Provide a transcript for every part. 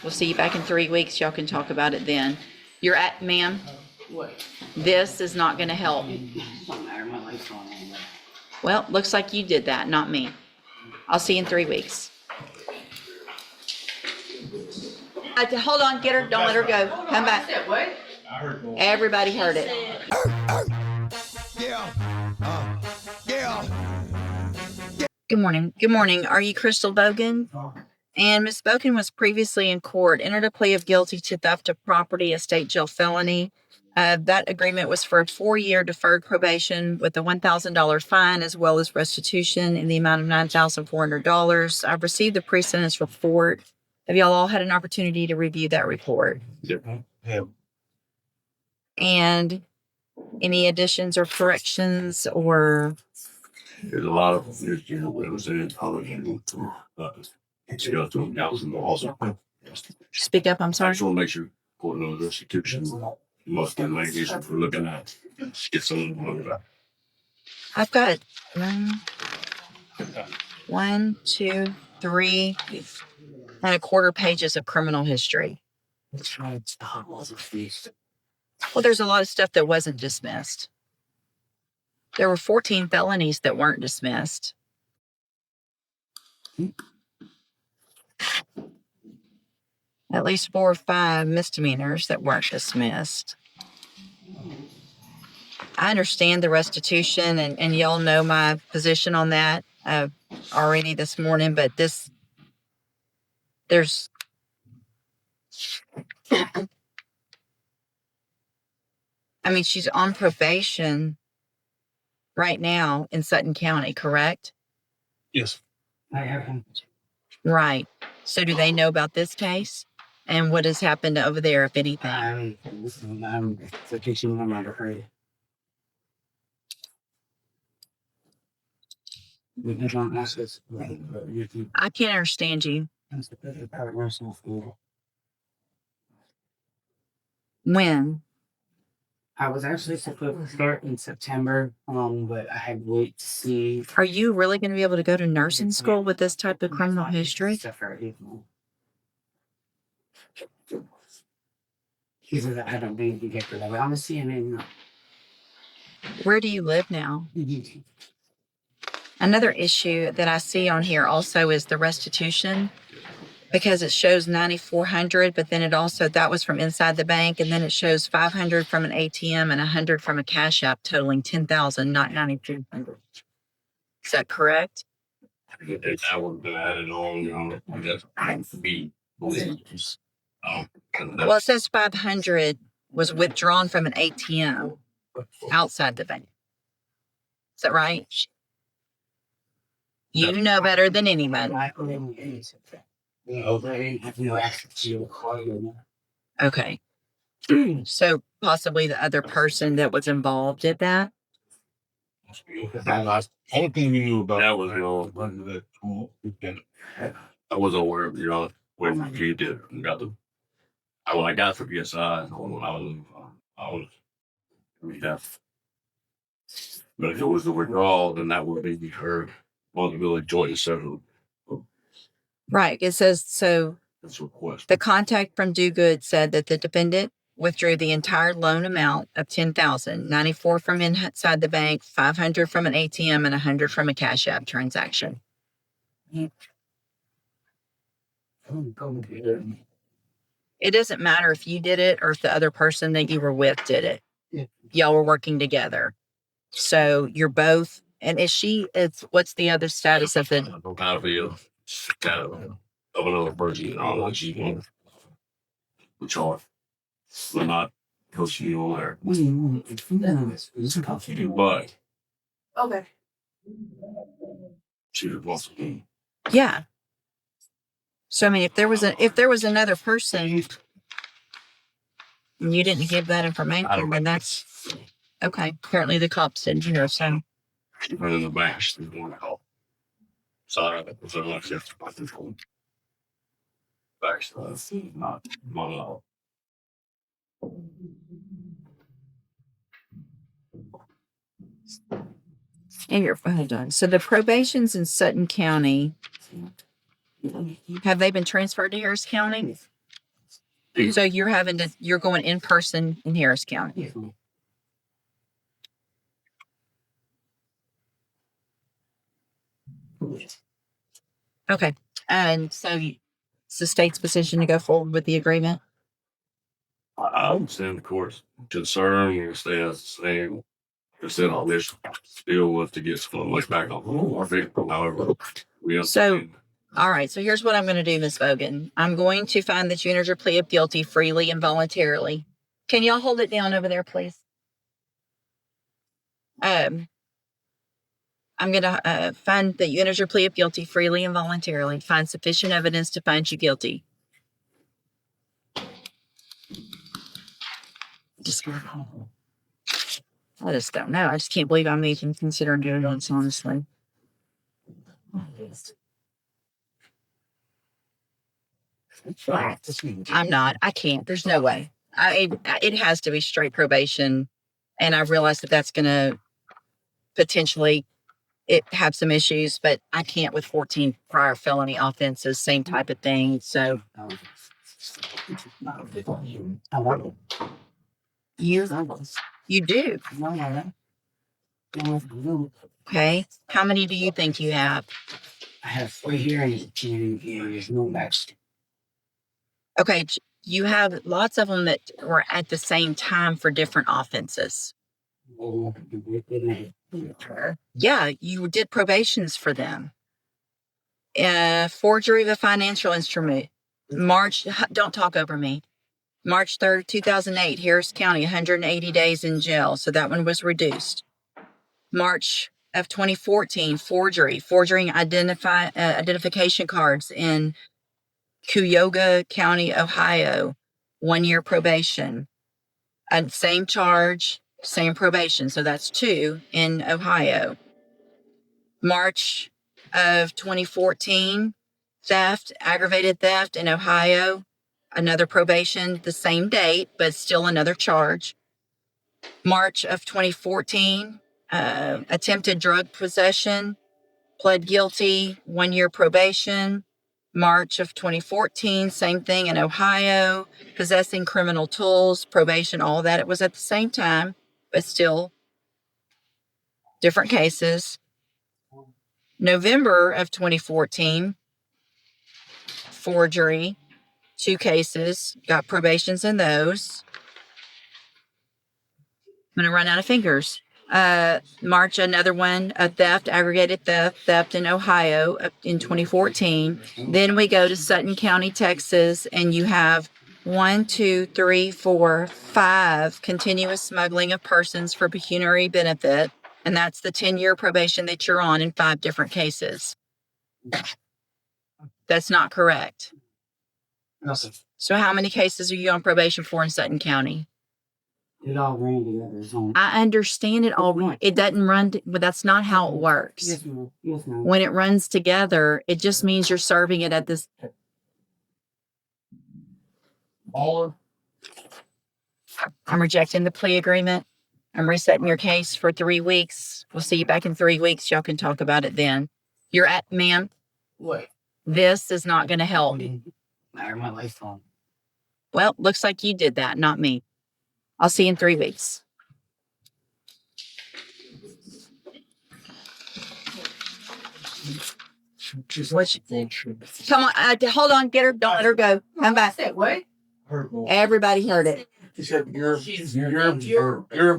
We'll see you back in 3 weeks. Y'all can talk about it then. You're at, ma'am? What? This is not going to help. Don't matter. My light's on anyway. Well, looks like you did that, not me. I'll see you in 3 weeks. Hold on, get her. Don't let her go. Come back. What? Everybody heard it. Good morning. Good morning. Are you Crystal Bogan? And Miss Bogan was previously in court, entered a plea of guilty to theft of property, a state jail felony. That agreement was for a 4-year deferred probation with a $1,000 fine as well as restitution in the amount of $9,400. I've received the pre-sentence report. Have y'all all had an opportunity to review that report? Yeah. And any additions or corrections or? There's a lot of Speak up, I'm I sorry. just want to make sure court knows restitution. Most of the language we're looking at. Get some to look at. I've got 1, 2, 3 and a quarter pages of criminal history. Well, there's a lot of stuff that wasn't dismissed. There were 14 felonies that weren't dismissed. At least 4 or 5 misdemeanors that weren't dismissed. I understand the restitution, and y'all know my position on that already this morning, but there's I mean, she's on probation right now in Sutton County, correct? Yes. I haven't. Right. So do they know about this case? And what has happened over there, if anything? I'm vacation. I'm not afraid. We don't ask us. I can't understand you. When? I was actually supposed to start in September, but I had to wait to see. Are you really going to be able to go to nursing school with this type of criminal history? He said that I don't need to get rid of it. I'm a CNA. Where do you live now? Another issue that I see on here also is the restitution, because it shows $9,400, but then it also, that was from inside the bank, and then it shows $500 from an ATM and $100 from a cash app, totaling $10,000, not $9,200. Is that correct? If I would have added on, that's be. Well, it says 500 was withdrawn from an ATM outside the bank. Is that right? You know better than anybody. Okay. So possibly the other person that was involved did that? Anything you knew about that was I wasn't aware of when you did got the when I got the PSI when I was deaf. But if it was the withdrawal, then that would be her responsibility joint and several. Right. It says so. That's a request. The contact from Do Good said that the defendant withdrew the entire loan amount of $10,000, $94 from inside the bank, $500 from an ATM, and $100 from a Cash App transaction. It doesn't matter if you did it or if the other person that you were with did it. Y'all were working together. So you're both, and what's the other status of it? Of another person, she can charge. But not because she on there. But Okay. she was to. Yeah. So I mean, if there was another person and you didn't give that information, then that's okay. Apparently the cops didn't hear, so. She went in the back. She's going to help. Sorry, that was like this. Back stuff, not monologue. And you're done. So the probation's in Sutton County. Have they been transferred to Harris County? So you're going in person in Harris County. Yes, ma'am. Okay. And so it's the state's position to go forward with the agreement? I understand the court's concern and stay as the same. Instead of this still was to get some much back on our victim. However, we understand. All right. So here's what I'm going to do, Ms. Bogan. I'm going to find that you entered your plea of guilty freely and voluntarily. Can y'all hold it down over there, please? I'm going to find that you entered your plea of guilty freely and voluntarily. Find sufficient evidence to find you guilty. I just don't know. I just can't believe I'm even considering doing this, honestly. I'm not. I can't. There's no way. It has to be straight probation. And I realize that that's going to potentially have some issues, but I can't with 14 prior felony offenses, same type of thing. So you do. Okay. How many do you think you have? I have 3 here and there's no match. Okay. You have lots of them that were at the same time for different offenses. Yeah, you did probations for them. Forgery of a financial instrument. Don't talk over me. March 3rd, 2008, Harris County, 180 days in jail. So that one was reduced. March of 2014, forging identification cards in Cuyahoga County, Ohio, 1 year probation. Same charge, same probation. So that's 2 in Ohio. March of 2014, aggravated theft in Ohio, another probation, the same date, but still another charge. March of 2014, attempted drug possession, pled guilty, 1 year probation. March of 2014, same thing in Ohio, possessing criminal tools, probation, all that. It was at the same time, but still different cases. November of 2014, forgery, 2 cases, got probations in those. I'm going to run out of fingers. March, another one, a theft, aggravated theft in Ohio in 2014. Then we go to Sutton County, Texas, and you have 1, 2, 3, 4, 5 continuous smuggling of persons for pecuniary benefit. And that's the 10-year probation that you're on in 5 different cases. That's not correct. No, sir. So how many cases are you on probation for in Sutton County? It all ran together. So. I understand it all. It doesn't run, but that's not how it works. Yes, ma'am. Yes, ma'am. When it runs together, it just means you're serving it at this. I'm rejecting the plea agreement. I'm resetting your case for 3 weeks. We'll see you back in 3 weeks. Y'all can talk about it then. Ma'am. What? This is not going to help. I earned my life on. Well, looks like you did that, not me. I'll see you in 3 weeks. Come on, hold on, get her, don't let her go. Come back. What? Everybody heard it. He said, you're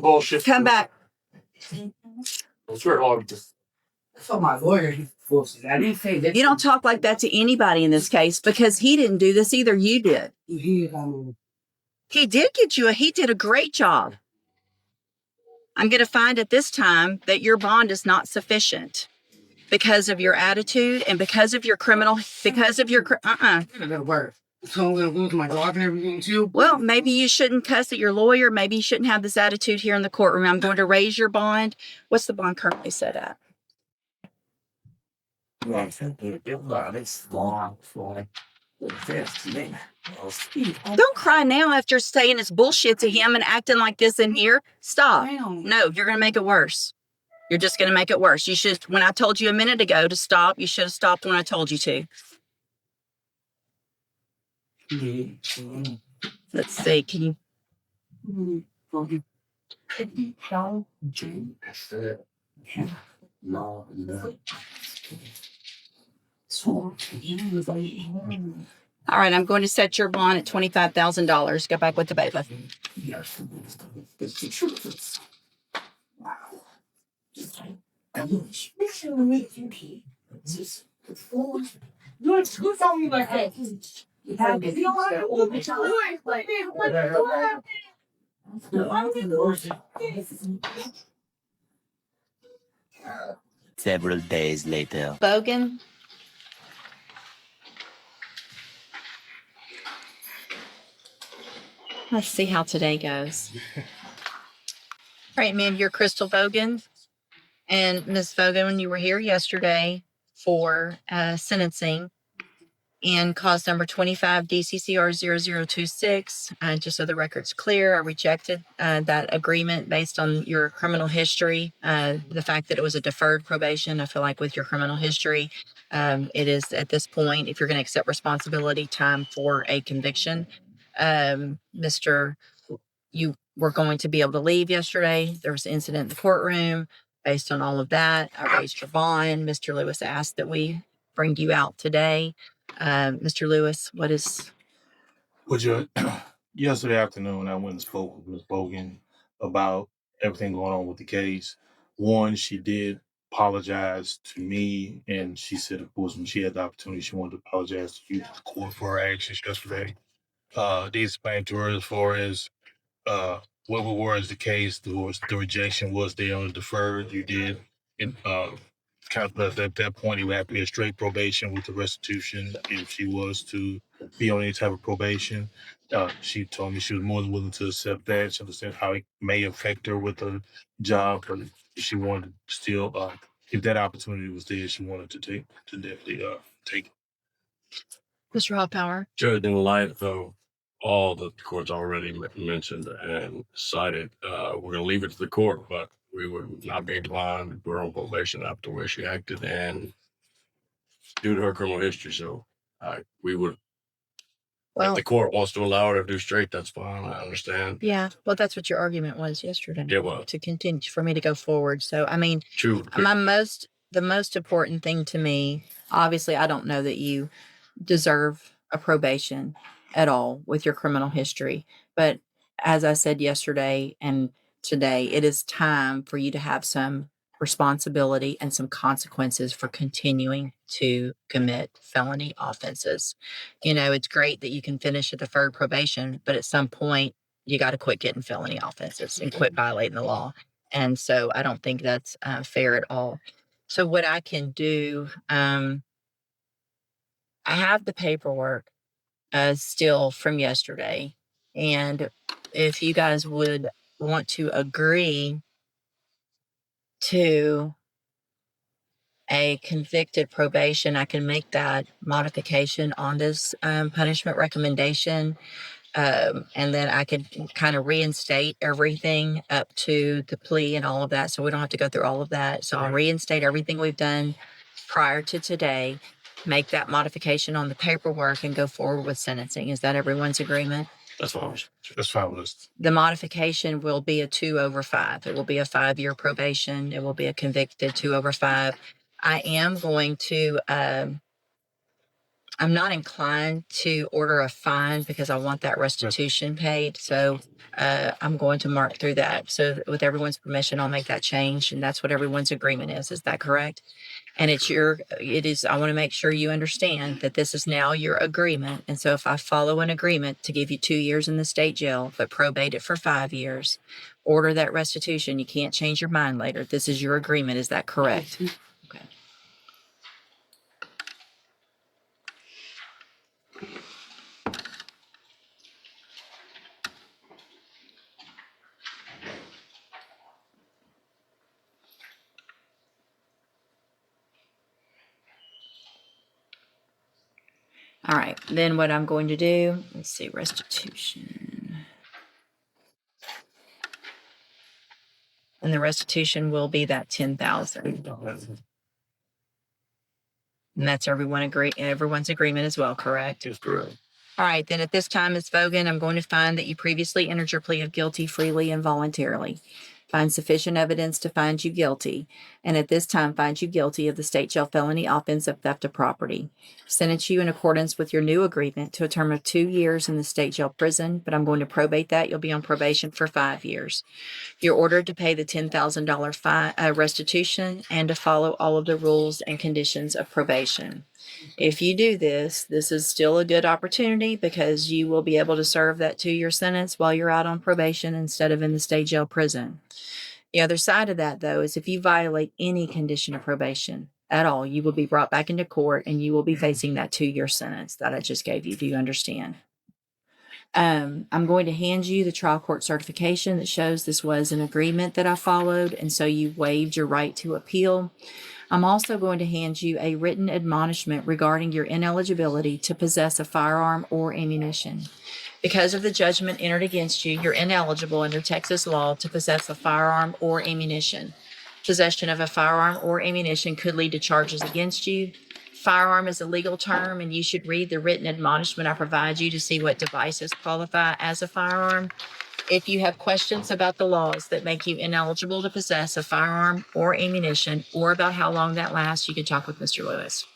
bullshit. Come back. I swear to God, just. That's what my lawyer forces. I didn't say that. You don't talk like that to anybody in this case because he didn't do this either. You did. He did a great job. I'm going to find at this time that your bond is not sufficient because of your attitude and because of your work. So I'm going to lose my job and everything too? Well, maybe you shouldn't cuss at your lawyer. Maybe you shouldn't have this attitude here in the courtroom. I'm going to raise your bond. What's the bond currently set at? Don't cry now after saying it's bullshit to him and acting like this in here. Stop. No, you're going to make it worse. You're just going to make it worse. You should, when I told you a minute ago to stop, you should have stopped when I told you to. Let's see. Can you? All right, I'm going to set your bond at $25,000. Go back with the bailiff. Several days later. Bogan. Let's see how today goes. All right, ma'am, you're Crystal Bogan. And Ms. Bogan, when you were here yesterday for sentencing in cause number 25 DCCR 0026, just so the record's clear, I rejected that agreement based on your criminal history. The fact that it was a deferred probation, I feel like with your criminal history, it is at this point, if you're going to accept responsibility, time for a conviction. Mr. You were going to be able to leave yesterday. There was an incident in the courtroom. Based on all of that, I raised your bond. Mr. Lewis asked that we bring you out today. Mr. Lewis, what is? Would you? Yesterday afternoon, I went and spoke with Ms. Bogan about everything going on with the case. One, she did apologize to me, and she said, of course, when she had the opportunity, she wanted to apologize to you, to the court, for her actions yesterday. Did explain to her as far as what was the case, the rejection was there on the deferred. You did, and kind of at that point, it would have to be a straight probation with the restitution if she was to be on any type of probation. She told me she was more than willing to accept that. She understands how it may affect her with her job, but she wanted to still, if that opportunity was there, she wanted to definitely take it. Mr. Hoppower. Judge, in light of all that the court's already mentioned and cited, we're going to leave it to the court, but we would not be inclined to put her on probation after the way she acted and due to her criminal history. So we would, if the court wants to allow her to do straight, that's fine. I understand. Yeah, well, that's what your argument was yesterday. Yeah, well, to continue for me to go forward. So, I mean, true. the most important thing to me, obviously, I don't know that you deserve a probation at all with your criminal history. But as I said yesterday and today, it is time for you to have some responsibility and some consequences for continuing to commit felony offenses. You know, it's great that you can finish a deferred probation, but at some point you got to quit getting felony offenses and quit violating the law. And so I don't think that's fair at all. So what I can do, I have the paperwork still from yesterday. And if you guys would want to agree to a convicted probation, I can make that modification on this punishment recommendation. And then I could kind of reinstate everything up to the plea and all of that. So we don't have to go through all of that. So I'll reinstate everything we've done prior to today, make that modification on the paperwork and go forward with sentencing. Is that everyone's agreement? That's fine. That's fabulous. The modification will be a 2/5. It will be a 5-year probation. It will be a convicted 2/5. I am going to, I'm not inclined to order a fine because I want that restitution paid. So I'm going to mark through that. So with everyone's permission, I'll make that change. And that's what everyone's agreement is. Is that correct? And it is, I want to make sure you understand that this is now your agreement. And so if I follow an agreement to give you 2 years in the state jail, but probate it for 5 years, order that restitution, you can't change your mind later. This is your agreement. Is that correct? Okay. All right, then what I'm going to do, let's see, restitution. And the restitution will be that $10,000. And that's everyone's agreement as well, correct? Yes, correct. All right, then at this time, Ms. Vogan, I'm going to find that you previously entered your plea of guilty freely and voluntarily. Find sufficient evidence to find you guilty, and at this time find you guilty of the state jail felony offense of theft of property. Sentence you in accordance with your new agreement to a term of 2 years in the state jail prison, but I'm going to probate that. You'll be on probation for 5 years. You're ordered to pay the $10,000 fine, restitution and to follow all of the rules and conditions of probation. If you do this, this is still a good opportunity because you will be able to serve that 2-year sentence while you're out on probation instead of in the state jail prison. The other side of that, though, is if you violate any condition of probation at all, you will be brought back into court and you will be facing that 2-year sentence that I just gave you. Do you understand? I'm going to hand you the trial court certification that shows this was an agreement that I followed, and so you waived your right to appeal. I'm also going to hand you a written admonishment regarding your ineligibility to possess a firearm or ammunition. Because of the judgment entered against you, you're ineligible under Texas law to possess a firearm or ammunition. Possession of a firearm or ammunition could lead to charges against you. Firearm is a legal term, and you should read the written admonishment I provide you to see what devices qualify as a firearm. If you have questions about the laws that make you ineligible to possess a firearm or ammunition, or about how long that lasts, you can talk with Mr. Lewis.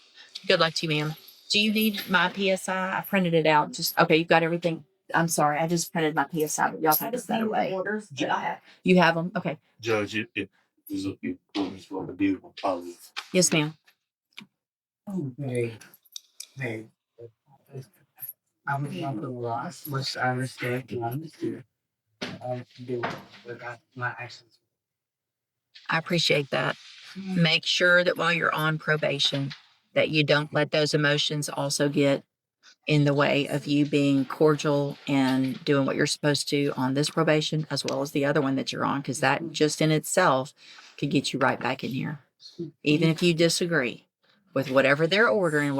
Good luck to you, ma'am. Do you need my PSI? I printed it out. Okay, you've got everything. I'm sorry, I just printed my PSI, but y'all can put that away. Orders that I have. You have them? Okay. Judge, it is a beautiful policy. Yes, ma'am. Okay. Hey. I'm not gonna lie, which I respect and understand. I do without my actions. I appreciate that. Make sure that while you're on probation, that you don't let those emotions also get in the way of you being cordial and doing what you're supposed to on this probation, as well as the other one that you're on, because that just in itself could get you right back in here. Even if you disagree with whatever they're ordering,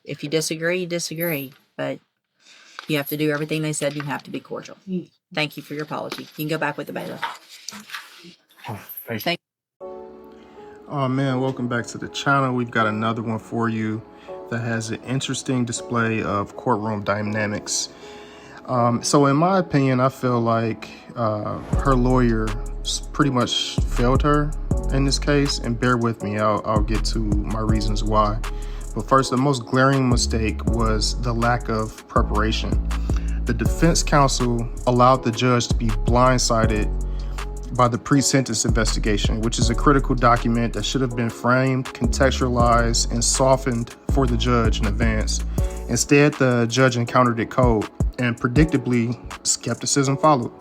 if you disagree, you disagree. But you have to do everything they said. You have to be cordial. Thank you for your apology. You can go back with the bailiff. Thank Oh man, welcome back to the channel. We've got another one for you that has an interesting display of courtroom dynamics. So in my opinion, I feel like her lawyer pretty much failed her in this case, and bear with me, I'll get to my reasons why. But first, the most glaring mistake was the lack of preparation. The defense counsel allowed the judge to be blindsided by the pre-sentence investigation, which is a critical document that should have been framed, contextualized, and softened for the judge in advance. Instead, the judge encountered it cold, and predictably, skepticism followed.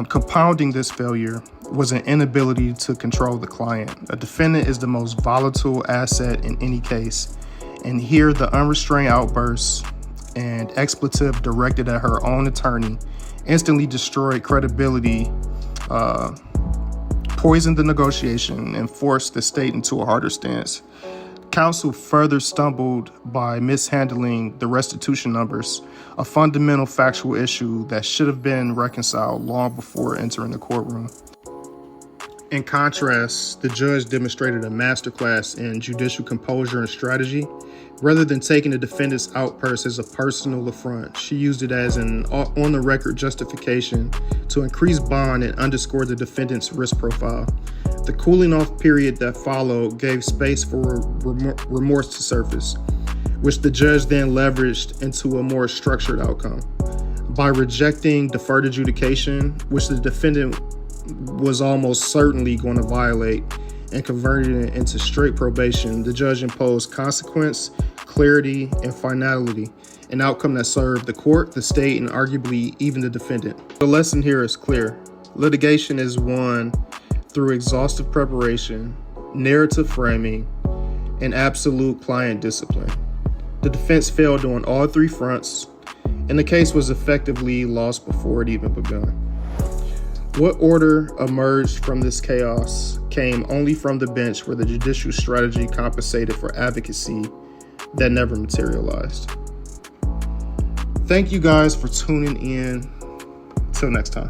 Compounding this failure was an inability to control the client. A defendant is the most volatile asset in any case, and here the unrestrained outbursts and expletive directed at her own attorney instantly destroyed credibility, poisoned the negotiation, and forced the state into a harder stance. Counsel further stumbled by mishandling the restitution numbers, a fundamental factual issue that should have been reconciled long before entering the courtroom. In contrast, the judge demonstrated a masterclass in judicial composure and strategy. Rather than taking the defendant's outburst as a personal affront, she used it as an on-the-record justification to increase bond and underscore the defendant's risk profile. The cooling-off period that followed gave space for remorse to surface, which the judge then leveraged into a more structured outcome. By rejecting deferred adjudication, which the defendant was almost certainly going to violate, and converting it into straight probation, the judge imposed consequence, clarity, and finality, an outcome that served the court, the state, and arguably even the defendant. The lesson here is clear. Litigation is won through exhaustive preparation, narrative framing, and absolute client discipline. The defense failed on all three fronts, and the case was effectively lost before it even begun. What order emerged from this chaos came only from the bench, where the judicial strategy compensated for advocacy that never materialized. Thank you guys for tuning in. Till next time.